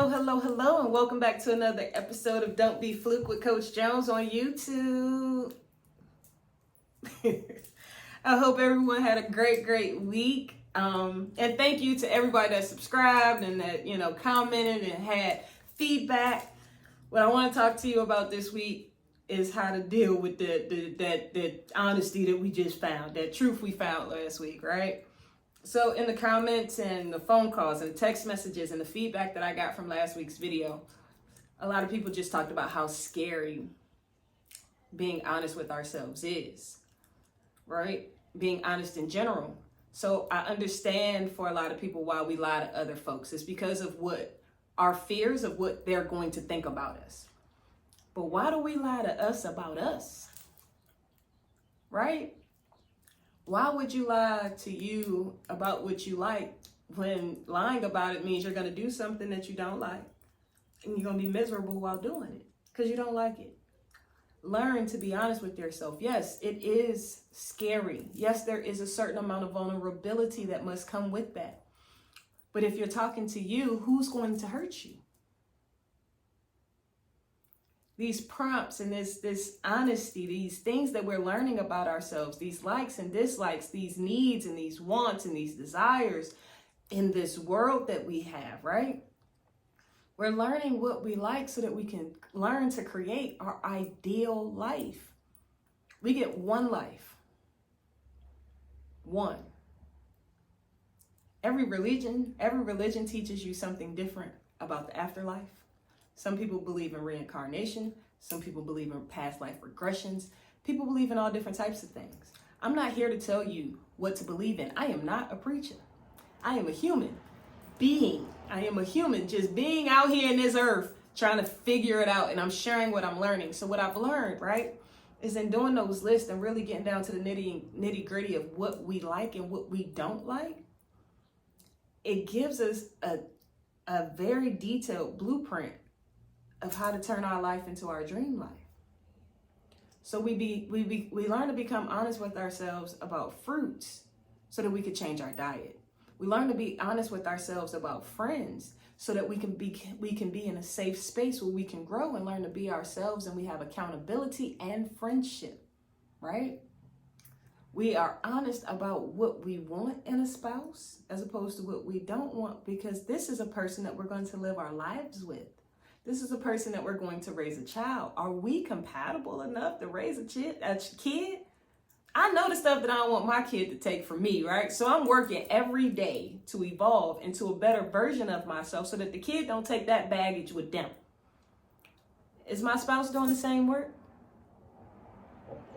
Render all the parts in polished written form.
Hello, and welcome back to another episode of Don't Be Fluke with Coach Jones on YouTube. I hope everyone had a great week. And thank you to everybody that subscribed and that, commented and had feedback. What I want to talk to you about this week is how to deal with that honesty that we just found, that truth we found last week, right? So in the comments and the phone calls and the text messages and the feedback that I got from last week's video, a lot of people just talked about how scary being honest with ourselves is, right? Being honest in general. So I understand for a lot of people why we lie to other folks. It's because of what our fears of what they're going to think about us. But why do we lie to us about us? Right? Why would you lie to you about what you like when lying about it means you're going to do something that you don't like and you're going to be miserable while doing it because you don't like it? Learn to be honest with yourself. Yes, it is scary. Yes, there is a certain amount of vulnerability that must come with that. But if you're talking to you, who's going to hurt you? These prompts and this honesty, these things that we're learning about ourselves, these likes and dislikes, these needs and these wants and these desires in this world that we have, right? We're learning what we like so that we can learn to create our ideal life. We get one life. One. Every religion teaches you something different about the afterlife. Some people believe in reincarnation. Some people believe in past life regressions. People believe in all different types of things. I'm not here to tell you what to believe in. I am not a preacher. I am a human being. I am a human just being out here in this earth trying to figure it out, and I'm sharing what I'm learning. So what I've learned, right, is in doing those lists and really getting down to the nitty gritty of what we like and what we don't like, it gives us a very detailed blueprint of how to turn our life into our dream life. So we learn to become honest with ourselves about fruits so that we could change our diet. We learn to be honest with ourselves about friends so that we can be in a safe space where we can grow and learn to be ourselves, and we have accountability and friendship, right? We are honest about what we want in a spouse as opposed to what we don't want, because this is a person that we're going to live our lives with. This is a person that we're going to raise a child. Are we compatible enough to raise a kid? I know the stuff that I don't want my kid to take from me, right? So I'm working every day to evolve into a better version of myself so that the kid don't take that baggage with them. Is my spouse doing the same work?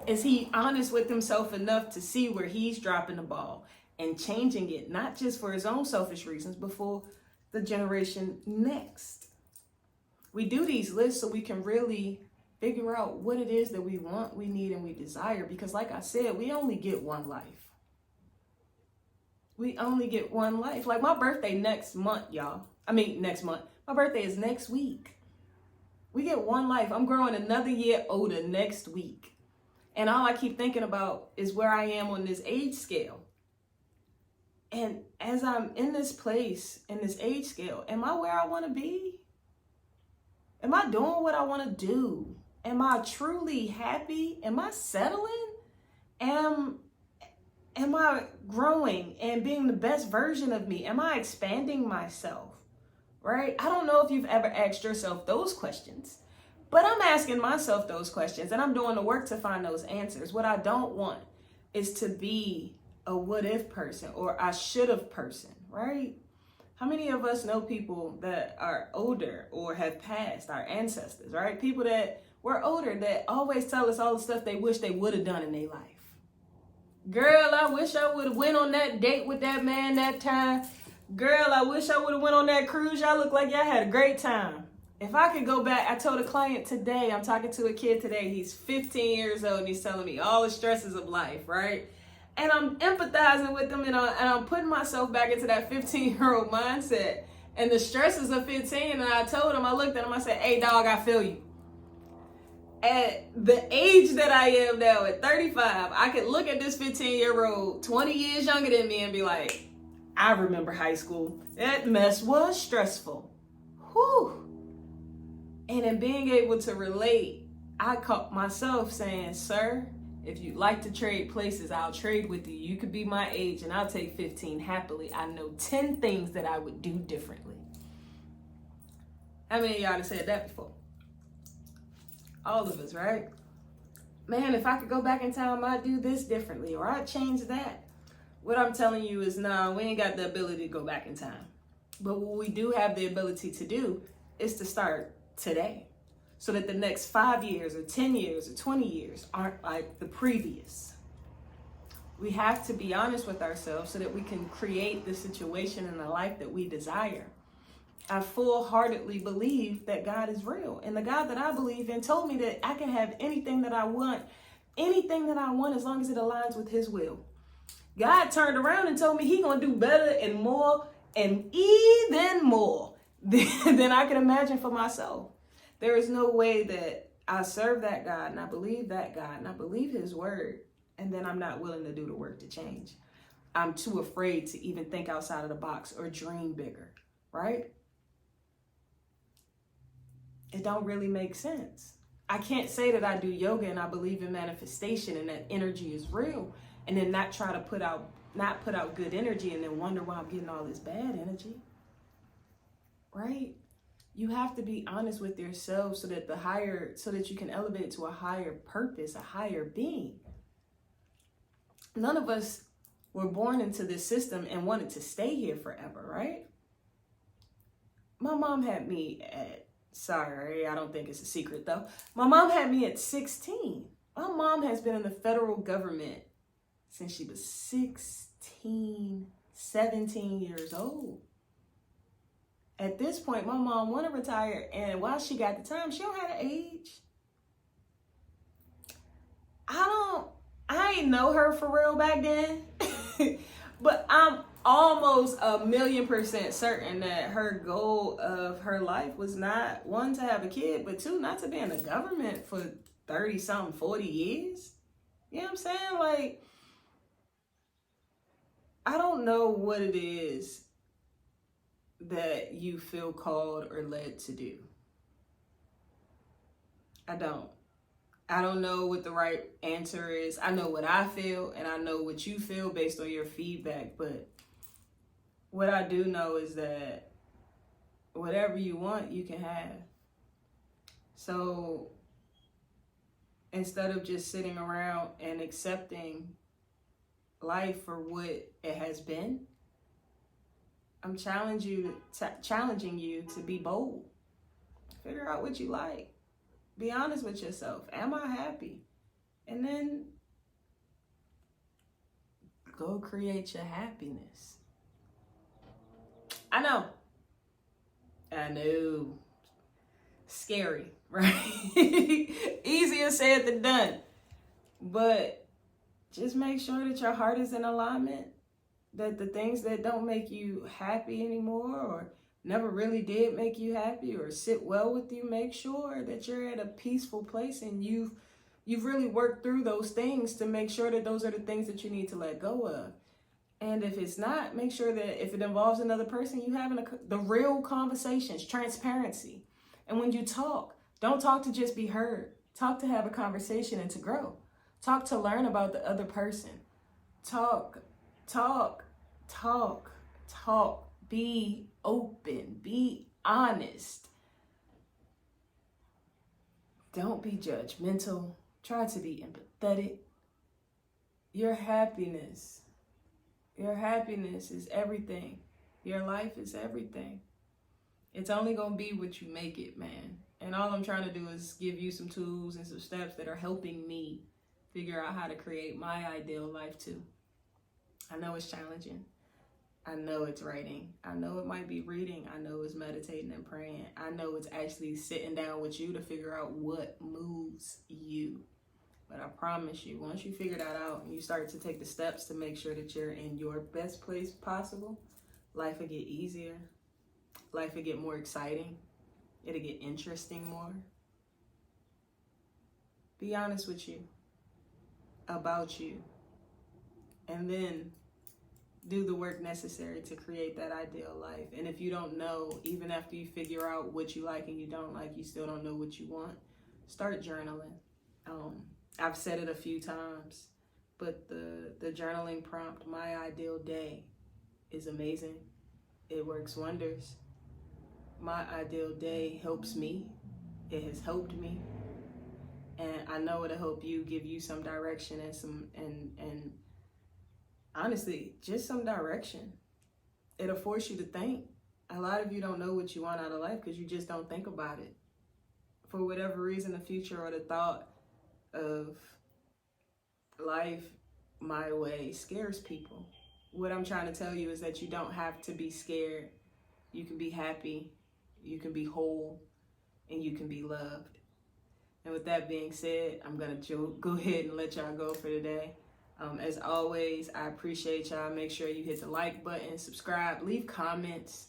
Is he honest with himself enough to see where he's dropping the ball and changing it, not just for his own selfish reasons, but for the generation next? We do these lists so we can really figure out what it is that we want, we need, and we desire. Because like I said, we only get one life. We only get one life. Like my birthday next month, y'all. Next month. My birthday is next week. We get one life. I'm growing another year older next week. And all I keep thinking about is where I am on this age scale. And as I'm in this place, in this age scale, am I where I want to be? Am I doing what I want to do? Am I truly happy? Am I settling? Am I growing and being the best version of me? Am I expanding myself? Right? I don't know if you've ever asked yourself those questions, but I'm asking myself those questions, and I'm doing the work to find those answers. What I don't want is to be a what if person or I should have person, right? How many of us know people that are older or have passed, our ancestors, right? People that were older that always tell us all the stuff they wish they would have done in their life. Girl, I wish I would have went on that date with that man that time. Girl, I wish I would have went on that cruise. Y'all look like y'all had a great time. If I could go back, I told a client today, I'm talking to a kid today, he's 15 years old, and he's telling me all the stresses of life, right? And I'm empathizing with them, and I'm putting myself back into that 15-year-old mindset and the stresses of 15. And I told him, I looked at him, I said, hey, dog, I feel you. At the age that I am now, at 35, I could look at this 15-year-old, 20 years younger than me, and be like, I remember high school. That mess was stressful. Whew. And in being able to relate, I caught myself saying, sir, if you'd like to trade places, I'll trade with you. You could be my age and I'll take 15 happily. I know 10 things that I would do differently. How many of y'all have said that before? All of us, right? Man, if I could go back in time, I'd do this differently, or I'd change that. What I'm telling you is, no, we ain't got the ability to go back in time. But what we do have the ability to do is to start today, so that the next 5 years or 10 years or 20 years aren't like the previous. We have to be honest with ourselves so that we can create the situation and the life that we desire. I full-heartedly believe that God is real. And the God that I believe in told me that I can have anything that I want as long as it aligns with his will. God turned around and told me he gonna do better and more and even more than I can imagine for myself. There is no way that I serve that God and I believe that God and I believe his word, and then I'm not willing to do the work to change. I'm too afraid to even think outside of the box or dream bigger, right? It don't really make sense. I can't say that I do yoga and I believe in manifestation and that energy is real, and then not put out good energy and then wonder why I'm getting all this bad energy. Right? You have to be honest with yourself so that you can elevate to a higher purpose, a higher being. None of us were born into this system and wanted to stay here forever, right? My mom had me at, sorry, I don't think it's a secret though. My mom had me at 16. My mom has been in the federal government since she was 16, 17 years old. At this point, my mom want to retire, and while she got the time, she don't have the age. I ain't know her for real back then, but I'm almost 1,000,000% certain that her goal of her life was not, one, to have a kid, but two, not to be in the government for 30 something, 40 years. You know what I'm saying? Like, I don't know what it is that you feel called or led to do. I don't know what the right answer is. I know what I feel and I know what you feel based on your feedback, but what I do know is that whatever you want, you can have. So instead of just sitting around and accepting life for what it has been, I'm challenging you to be bold. Figure out what you like. Be honest with yourself. Am I happy? And then go create your happiness. I know. Scary, right? Easier said than done. But just make sure that your heart is in alignment, that the things that don't make you happy anymore or never really did make you happy or sit well with you, make sure that you're at a peaceful place and you've really worked through those things to make sure that those are the things that you need to let go of. And if it's not, make sure that if it involves another person, you having the real conversations, transparency. And when you talk, don't talk to just be heard. Talk to have a conversation and to grow. Talk to learn about the other person. Talk. Be open. Be honest. Don't be judgmental. Try to be empathetic. Your happiness is everything. Your life is everything. It's only going to be what you make it, man. And all I'm trying to do is give you some tools and some steps that are helping me figure out how to create my ideal life too. I know it's challenging. I know it's writing. I know it might be reading. I know it's meditating and praying. I know it's actually sitting down with you to figure out what moves you. But I promise you, once you figure that out and you start to take the steps to make sure that you're in your best place possible, life will get easier. Life will get more exciting. It'll get interesting more. Be honest with you, about you. And then do the work necessary to create that ideal life. And if you don't know, even after you figure out what you like and you don't like, you still don't know what you want, start journaling. I've said it a few times, but the journaling prompt, my ideal day, is amazing. It works wonders. My ideal day helps me. It has helped me. And I know it'll help you, give you some direction and honestly, just some direction. It'll force you to think. A lot of you don't know what you want out of life because you just don't think about it. For whatever reason, the future or the thought of life my way scares people. What I'm trying to tell you is that you don't have to be scared. You can be happy, you can be whole, and you can be loved. And with that being said, I'm going to go ahead and let y'all go for today. As always, I appreciate y'all. Make sure you hit the like button, subscribe, leave comments.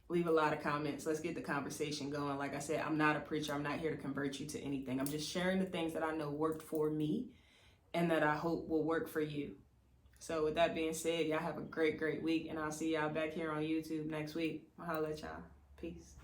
Leave a lot of comments. Let's get the conversation going. Like I said, I'm not a preacher. I'm not here to convert you to anything. I'm just sharing the things that I know worked for me and that I hope will work for you. So with that being said, y'all have a great, great week. And I'll see y'all back here on YouTube next week. I'll holla at y'all. Peace.